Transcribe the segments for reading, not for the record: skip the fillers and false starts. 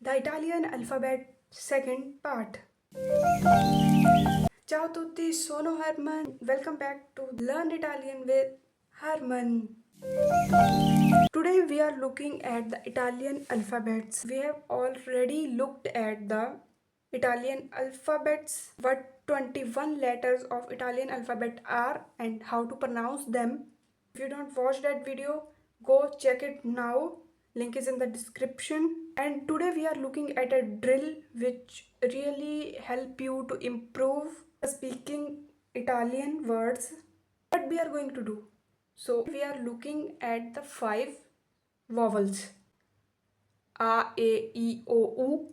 The Italian alphabet second part. Ciao tutti, sono Herman. Welcome back to Learn Italian with Herman. Today we are looking at the Italian alphabets. We have already looked at the Italian alphabets, what 21 letters of Italian alphabet are and how to pronounce them. If you don't watch that video, go check it now. Link is in the description. And today we are looking at a drill which really help you to improve speaking Italian words. What we are going to do? So we are looking at the 5 vowels. A, E, I, O, U.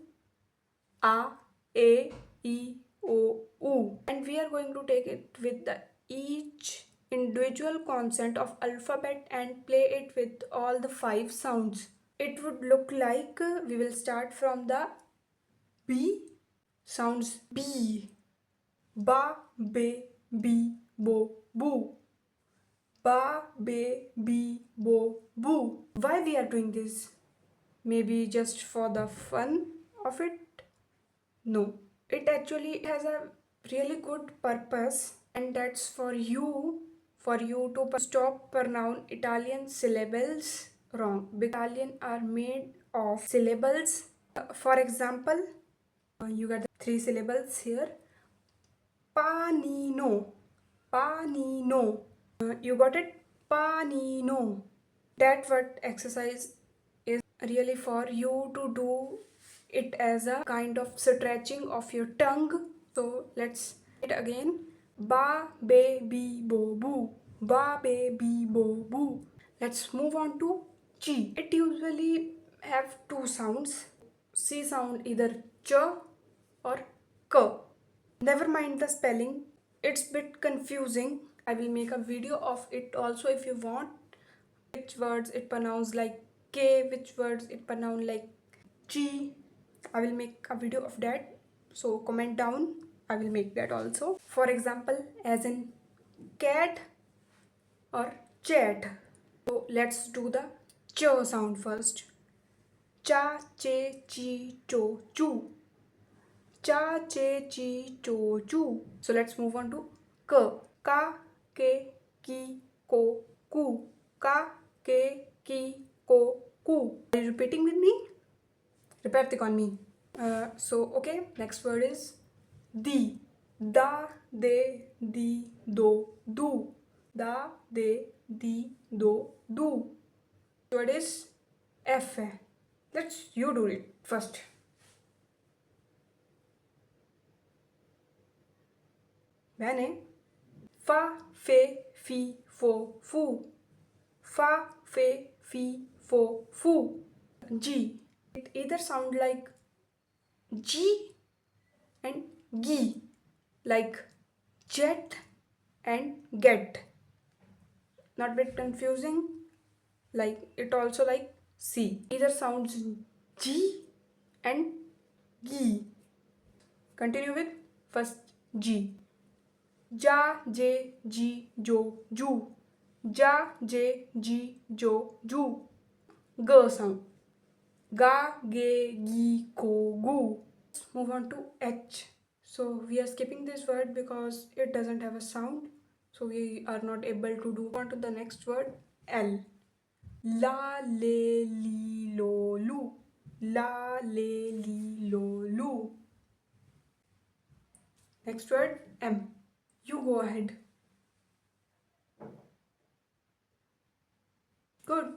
A, E, I, O, U. And we are going to take it with the each individual consonant of alphabet and play it with all the 5 sounds. It would look like we will start from the B sounds B. Ba, be, bi, bo, boo. Ba, be, bi, bo, boo. Why we are doing this? Maybe just for the fun of it? No. It actually has a really good purpose, and that's for you to stop pronounce Italian syllables wrong. Italian are made of syllables. For example, you got the 3 syllables here. Panino. Panino. You got it? Panino. That word exercise is really for you to do it as a kind of stretching of your tongue. So let's it again. Ba, be, bi, bo, boo. Ba, be, bi, bo, boo. Let's move on to G. It usually have 2 sounds. C sound either ch or k. Never mind the spelling, it's bit confusing. I will make a video of it also if you want. Which words it pronounce like K, which words it pronounce like G. I will make a video of that. So comment down, I will make that also. For example, as in cat or chat. So let's do the ch sound first. Cha, che, chi, cho, chu. Cha, che, chi, cho, chu. So let's move on to k. Ka, ke, ki, ko, ku. Ka, ke, ki, ko, ku. Are you repeating with me? Repeat on me. Okay, next word is di. Da, de, di, do, du. Da, de, di, do, du. Word is F. Let's you do it first. मैंने fa, fe, fi, fo, fu. Fa, fe, fi, fo, fu. G. It either sound like G and gi, like jet and get. Not bit confusing. Like it also like C. Either sounds G and gi. Continue with first G. Ja, je, ji, jo, ju. Ja, je, ji, jo, ju. G sound. Ga, ge, gi, ko, gu. Let's move on to H. So we are skipping this word because it doesn't have a sound. So we are not able to do on to the next word L. La, le, li, lo, lu. La, le, li, lo, lu. Next word M. You go ahead. Good.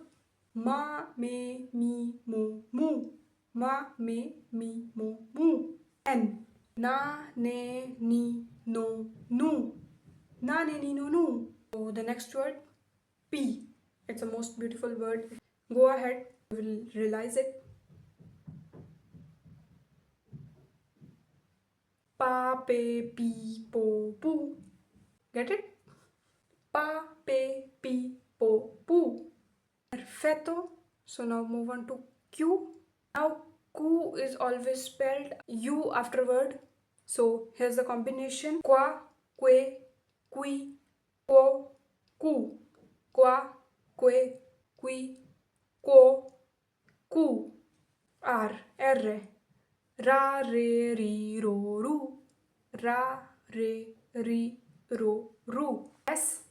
Ma, me, mi, mo, mu. Ma, me, mi, mo, mu. N. Na, ne, ni, no, nu. Na, ne, ni, no, nu. So the next word P. It's the most beautiful word. Go ahead. You will realize it. Pa, pe, pi, po, pu. Get it? Pa, pe, pi, po, pu. Perfetto. So now move on to Q. Now Q is always spelled U afterward. So here's the combination. Qua, que, qui, quo, cu. Qua, que, qui, quo, cu. R. R. Ra, re, ri, ro, ru. Ra, re, ri, ro, ru. S.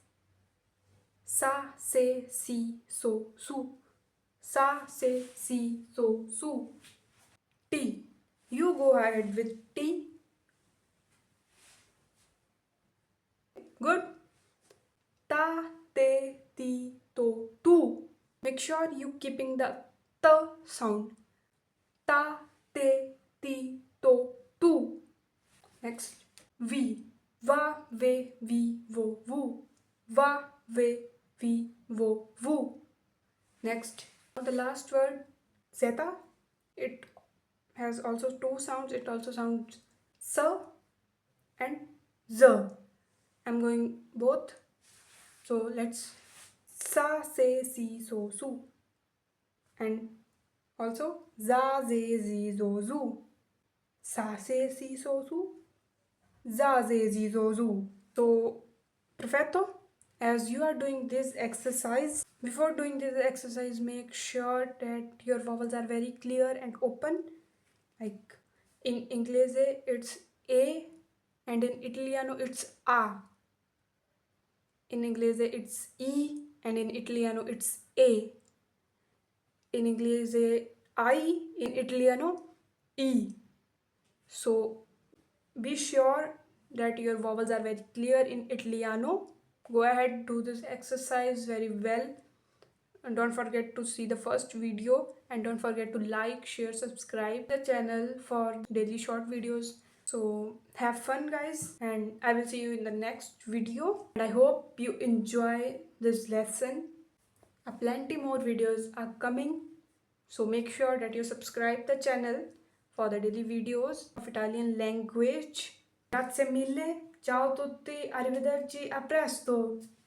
Sa, se, si, so, su. Sa, se, si, so, su. T. You go ahead with T. Good. Ta, te, ti, to, tu. Make sure you keeping the t sound. Ta, te, ti, to, tu. Next. V. Va, ve, vi, vo, vu. Va, ve, vi, vo, vu. Next. The last word, zeta. It has also two sounds. It also sounds s and z. I'm going both. So let's sa, se, si, so, su. And also za, ze, zi, zo, zu. Sa, se, si, so, su. Za, ze, zi, zo, zu. So, perfetto. As you are doing this exercise, before doing this exercise, make sure that your vowels are very clear and open. Like in Inglese, it's A, and in Italiano, it's A. In Inglese, it's E, and in Italiano, it's A. In Inglese, I, in Italiano, E. So be sure that your vowels are very clear in Italiano. Go ahead, do this exercise very well. And don't forget to see the first video, and don't forget to like, share, subscribe the channel for daily short videos. So have fun guys, and I will see you in the next video. And I hope you enjoy this lesson. Plenty more videos are coming, so make sure that you subscribe the channel for the daily videos of Italian language. Grazie mille, ciao a tutti, arrivederci, a presto!